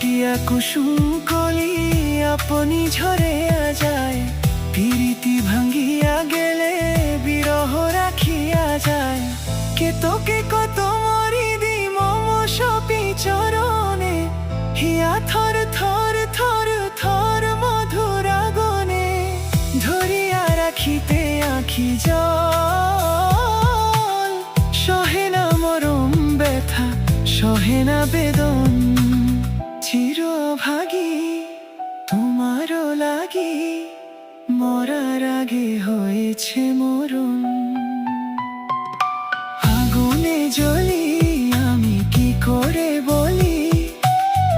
কাটিয়া কুসুম কলি আপনি ঝরিয়া যায়, প্রীতি ভাঙ্গিয়া গেলে বিরহ রাখিয়া যায়। কে তোকে কত মরি দি মম সপি চরণে, হিয়া থর থর থর থর মধুর আগুনে, ধরিয়া রাখিতে আখি জল। সহে না মরম ব্যথা, সহে না বেদন, চিরভাগী তোমারও লাগি, মরার আগে হয়েছে মরণ। আগুনে জ্বলি আমি কি করে বলি,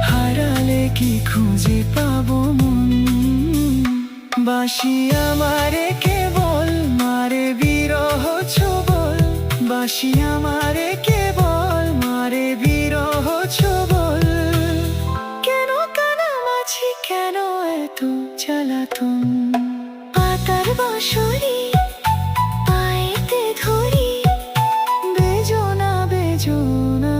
হারালে কি খুঁজে পাবো মন। বাঁশি আমারে কেবল মারে বিরহ ছোবল, বাঁশি আমারে কেবল মারে বিরহ ছোবল। কেন কানামাছি, কেন এত জ্বালাতন। পাতার বাঁশরি পায়েতে ধরি, বেজনা বেজনা